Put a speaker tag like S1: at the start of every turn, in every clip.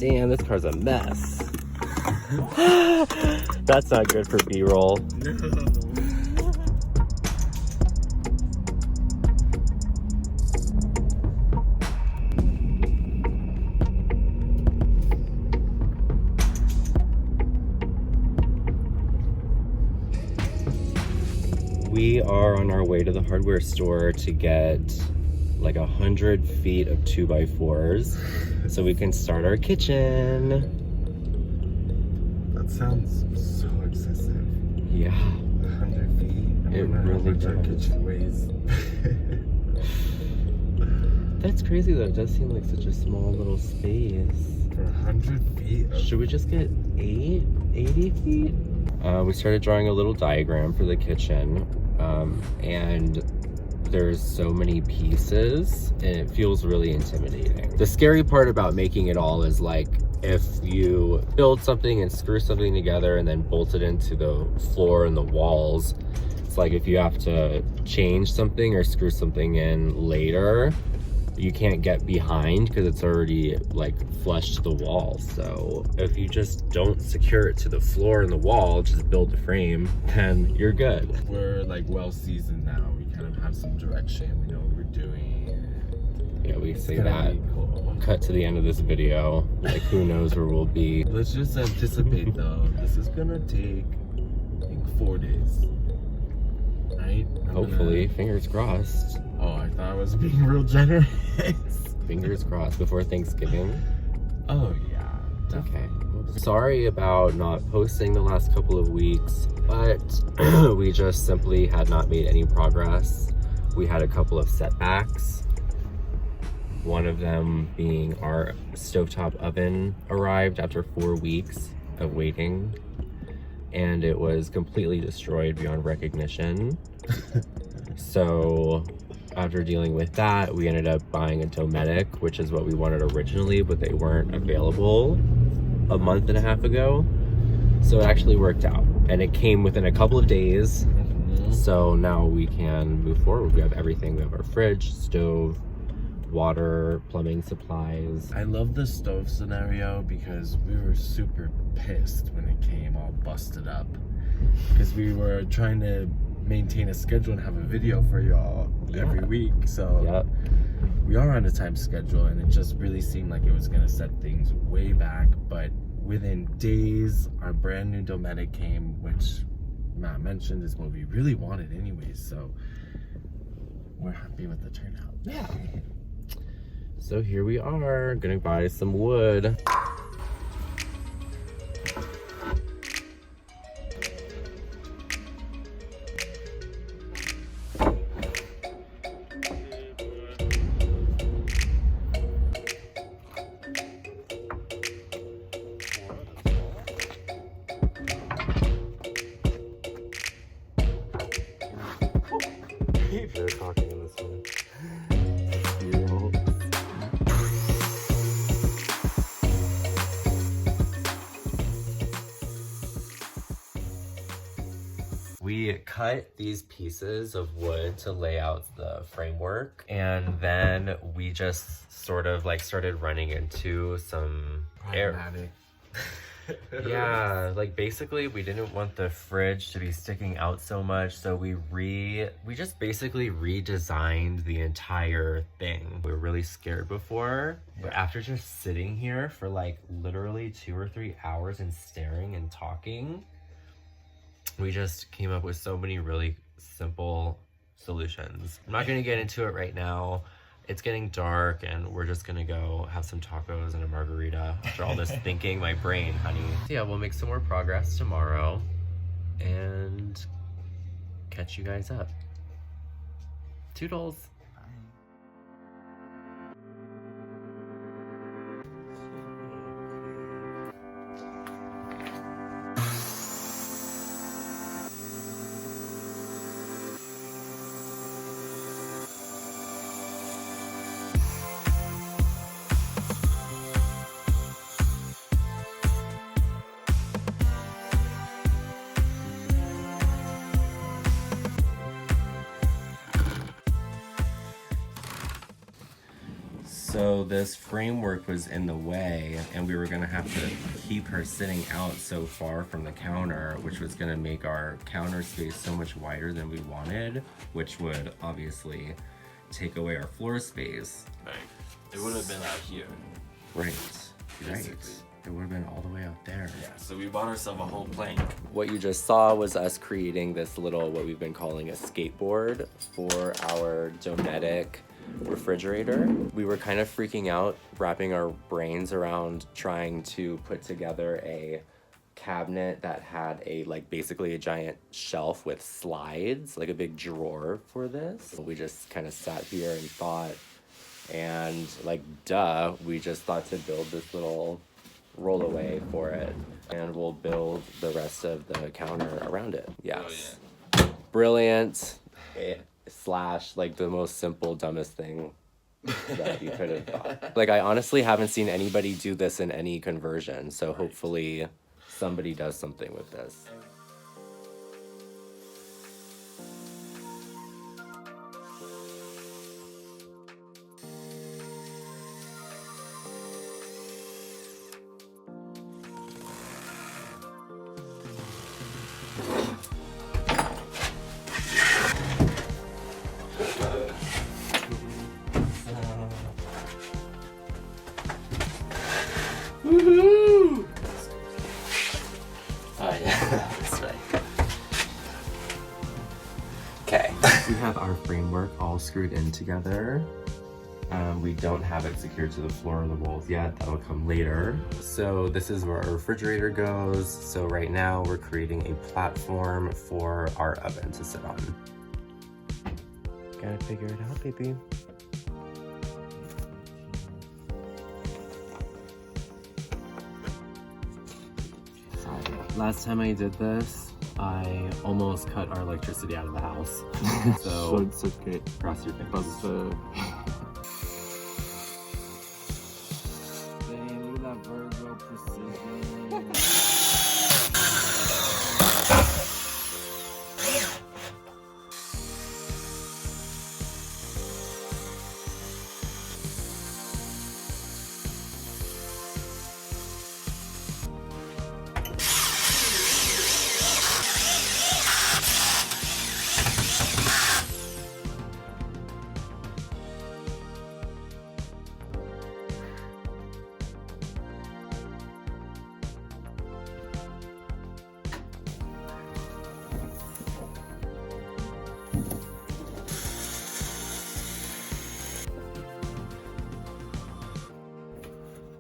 S1: Damn, this car's a mess. That's not good for B-roll.
S2: No.
S1: We are on our way to the hardware store to get like 100 feet of 2x4s so we can start our kitchen.
S2: That sounds so excessive.
S1: Yeah.
S2: 100 feet.
S1: It really does.
S2: Our kitchen weighs.
S1: That's crazy though. It does seem like such a small little space.
S2: For 100 feet?
S1: Should we just get 80 feet? We started drawing a little diagram for the kitchen, and there's so many pieces and it feels really intimidating. The scary part about making it all is like if you build something and screw something together and then bolt it into the floor and the walls, it's like if you have to change something or screw something in later, you can't get behind because it's already like flush to the wall. So if you just don't secure it to the floor and the wall, just build the frame, then you're good.
S2: We're like well seasoned now. We kind of have some direction. We know what we're doing.
S1: Yeah, we say that. Cool. Cut to the end of this video. Like who knows where we'll be.
S2: Let's just anticipate though. This is gonna take, I think, 4 days. Right?
S1: Hopefully, fingers crossed.
S2: Oh, I thought I was being real generous.
S1: Fingers crossed before Thanksgiving.
S2: Oh yeah. Definitely.
S1: Okay. Sorry about not posting the last couple of weeks, but we just simply had not made any progress. We had a couple of setbacks. One of them being our stovetop oven arrived after 4 weeks of waiting, and it was completely destroyed beyond recognition. So after dealing with that, we ended up buying a dometic, which is what we wanted originally, but they weren't available a month and a half ago. So it actually worked out, and it came within a couple of days. So now we can move forward. We have everything. We have our fridge, stove, water, plumbing supplies.
S2: I love the stove scenario because we were super pissed when it came all busted up, because we were trying to maintain a schedule and have a video for y'all every week. So we are on a time schedule, and it just really seemed like it was going to set things way back. But within days, our brand new dometic came, which Matt mentioned is what we really wanted anyways. So we're happy with the turnout.
S1: Yeah. So here we are, gonna buy some wood. They're talking in this one. We cut these pieces of wood to lay out the framework, and then we just sort of like started running into some
S2: Problematic.
S1: Yeah, like basically we didn't want the fridge to be sticking out so much, so we just basically redesigned the entire thing. We were really scared before, but after just sitting here for like literally 2 or 3 hours and staring and talking, we just came up with so many really simple solutions. I'm not gonna get into it right now. It's getting dark and we're just gonna go have some tacos and a margarita after all this thinking, my brain, honey. So yeah, we'll make some more progress tomorrow and catch you guys up. Toodles. So this framework was in the way, and we were gonna have to keep her sitting out so far from the counter, which was gonna make our counter space so much wider than we wanted, which would obviously take away our floor space.
S2: Right. It would have been out here.
S1: Right.
S2: Basically.
S1: It would have been all the way out there.
S2: Yeah, so we bought ourselves a whole plank.
S1: What you just saw was us creating this little, what we've been calling a skateboard for our dometic refrigerator. We were kind of freaking out, wrapping our brains around trying to put together a cabinet that had basically a giant shelf with slides, like a big drawer for this. We just kind of sat here and thought, and we just thought to build this little rollaway for it, and we'll build the rest of the counter around it. Yes. Brilliant. Slash the most simple, dumbest thing that you could have thought. I honestly haven't seen anybody do this in any conversion, so hopefully somebody does something with this.
S2: Woohoo! Oh yeah, that's right.
S1: Okay. We have our framework all screwed in together. We don't have it secured to the floor or the walls yet. That'll come later. So this is where our refrigerator goes. So right now we're creating a platform for our oven to sit on. Gotta figure it out, baby. Last time I did this, I almost cut our electricity out of the house. So
S2: it's okay.
S1: Cross your fingers.
S2: Dang, look at that Virgo precision.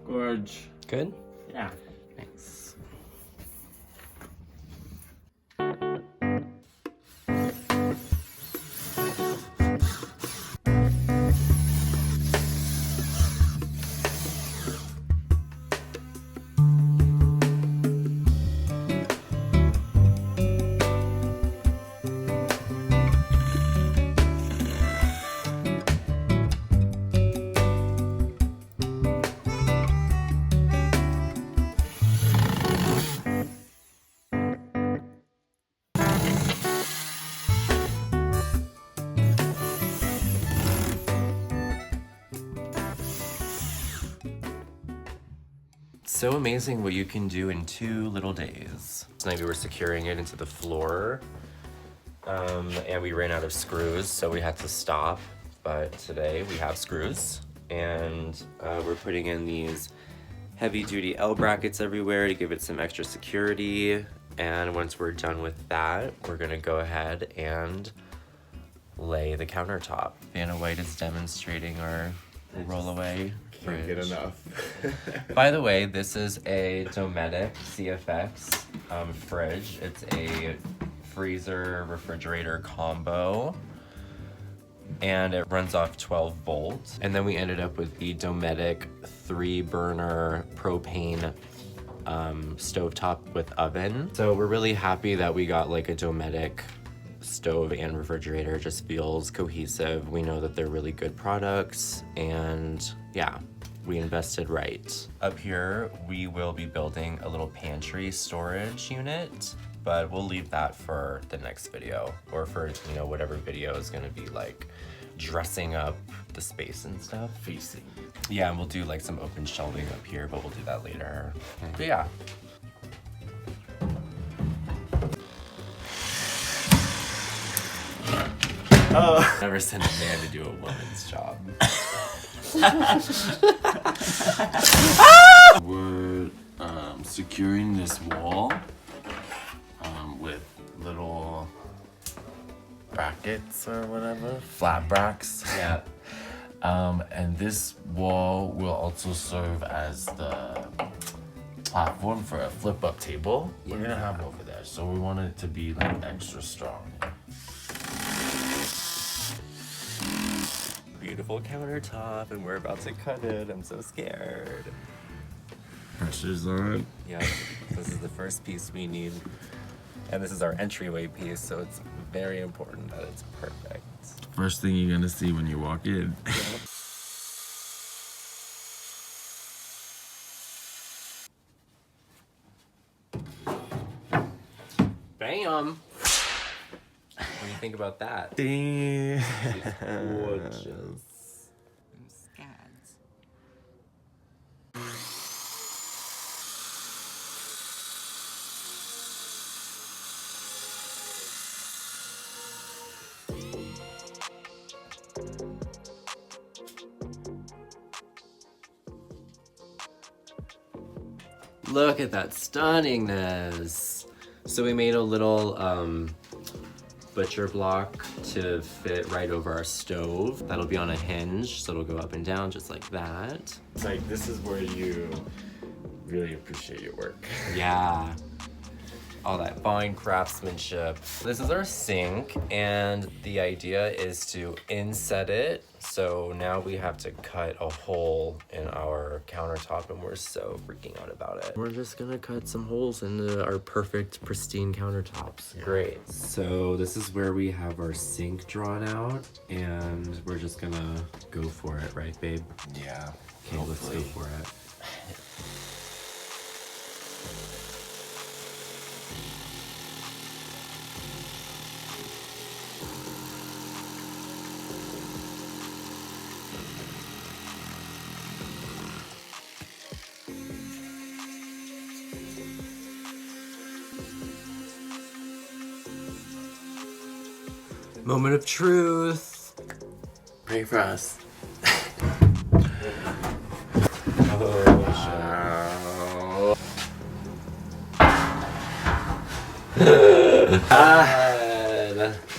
S2: Gorge.
S1: Good?
S2: Yeah.
S1: Thanks. So amazing what you can do in 2 little days. Tonight we were securing it into the floor, and we ran out of screws, so we had to stop. But today we have screws, and we're putting in these heavy-duty L brackets everywhere to give it some extra security. And once we're done with that, we're gonna go ahead and lay the countertop. Vanna White is demonstrating our rollaway
S2: Can't get
S1: fridge.
S2: enough.
S1: By the way, this is a dometic CFX fridge. It's a freezer refrigerator combo, and it runs off 12 volts. And then we ended up with the dometic 3-burner propane stovetop with oven. So we're really happy that we got a dometic stove and refrigerator. It just feels cohesive. We know that they're really good products, and yeah, we invested right. Up here, we will be building a little pantry storage unit, but we'll leave that for the next video, or for whatever video is gonna be dressing up the space and stuff.
S2: Facing.
S1: Yeah, and we'll do like some open shelving up here, but we'll do that later. But yeah. Oh. Never send a man to do a woman's job.
S2: We're securing this wall with little brackets or whatever, flat bracks.
S1: Yeah.
S2: And this wall will also serve as the platform for a flip-up table we're gonna have over there. So we want it to be like extra strong.
S1: Beautiful countertop, and we're about to cut it. I'm so scared.
S2: Pressure's on.
S1: Yep, this is the first piece we need. And this is our entryway piece, so it's very important that it's perfect.
S2: First thing you're gonna see when you walk in.
S1: Bam! What do you think about that?
S2: Damn.
S1: It's gorgeous.
S3: Scads.
S1: Look at that stunningness. So we made a little butcher block to fit right over our stove. That'll be on a hinge, so it'll go up and down just like that.
S2: It's like, this is where you really appreciate your work.
S1: Yeah. All that fine craftsmanship. This is our sink, and the idea is to inset it. So now we have to cut a hole in our countertop, and we're so freaking out about it. We're just gonna cut some holes into our perfect, pristine countertops. Yeah. Great. So this is where we have our sink drawn out, and we're just gonna go for it, right, babe?
S2: Yeah.
S1: Okay, let's go for it. Moment of truth.
S2: Pray for us.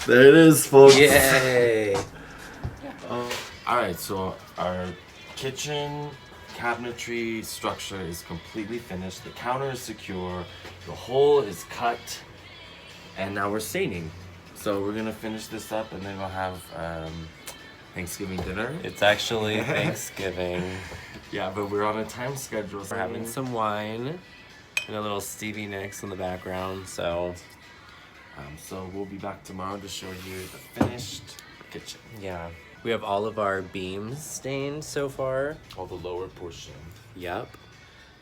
S2: There it is, folks.
S1: Yay!
S2: Alright, so our kitchen cabinetry structure is completely finished. The counter is secure. The hole is cut. And now we're staining. So we're gonna finish this up and then we'll have Thanksgiving dinner.
S1: It's actually Thanksgiving.
S2: Yeah, but we're on a time schedule. So
S1: We're having some wine and a little Stevie Nicks in the background, so
S2: so we'll be back tomorrow to show you the finished kitchen.
S1: yeah. We have all of our beams stained so far.
S2: All the lower portion.
S1: Yep.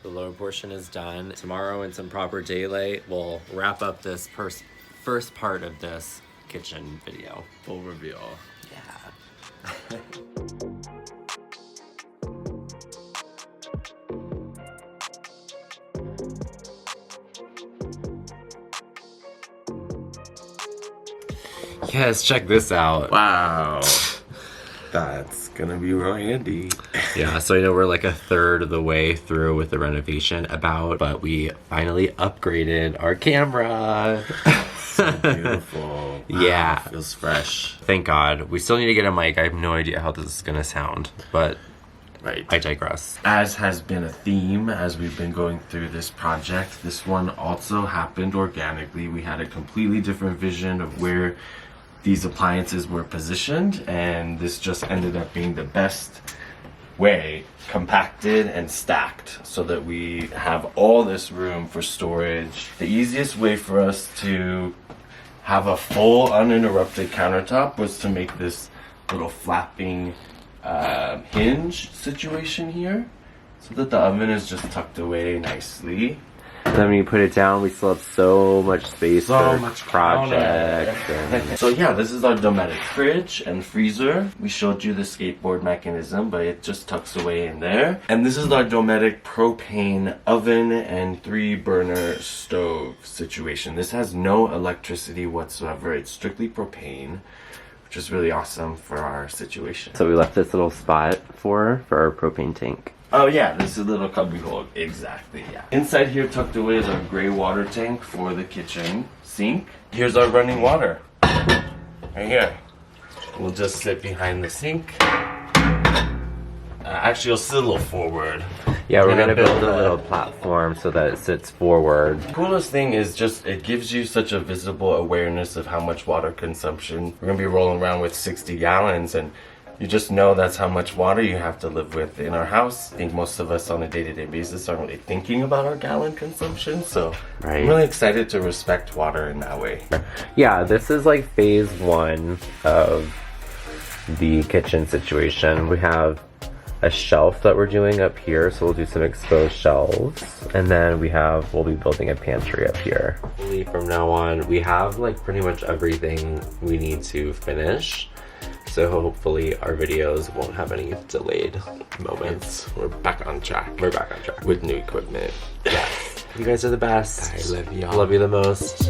S1: The lower portion is done. Tomorrow in some proper daylight, we'll wrap up this first part of this kitchen video.
S2: Full reveal.
S1: Yeah. Yes, check this out.
S2: Wow. That's gonna be real handy.
S1: Yeah, so I know we're like a third of the way through with the renovation but we finally upgraded our camera.
S2: So beautiful.
S1: Yeah.
S2: Wow, feels fresh.
S1: Thank God. We still need to get a mic. I have no idea how this is gonna sound, but
S2: Right.
S1: I digress.
S2: As has been a theme as we've been going through this project, this one also happened organically. We had a completely different vision of where these appliances were positioned, and this just ended up being the best way, compacted and stacked, so that we have all this room for storage. The easiest way for us to have a full uninterrupted countertop was to make this little flapping hinge situation here, so that the oven is just tucked away nicely.
S1: Then when you put it down, we still have so much space for projects.
S2: So yeah, this is our dometic fridge and freezer. We showed you the skateboard mechanism, but it just tucks away in there. And this is our dometic propane oven and 3-burner stove situation. This has no electricity whatsoever. It's strictly propane, which is really awesome for our situation.
S1: So we left this little spot for our propane tank.
S2: Oh yeah, this is a little cubby hole. Exactly, yeah. Inside here tucked away is our gray water tank for the kitchen sink. Here's our running water. Right here. We'll just sit behind the sink. Actually, you'll sit a little forward.
S1: Yeah, we're gonna build a little platform so that it sits forward.
S2: The coolest thing is just it gives you such a visible awareness of how much water consumption. We're gonna be rolling around with 60 gallons, and you just know that's how much water you have to live with in our house. I think most of us on a day-to-day basis aren't really thinking about our gallon consumption, so I'm really excited to respect water in that way.
S1: Yeah, this is like phase 1 of the kitchen situation. We have a shelf that we're doing up here, so we'll do some exposed shelves, and then we'll be building a pantry up here. From now on, we have like pretty much everything we need to finish. So hopefully our videos won't have any delayed moments.
S2: We're back on track.
S1: We're back on track
S2: with new equipment.
S1: Yes. You guys are the best.
S2: I love y'all.
S1: Love you the most.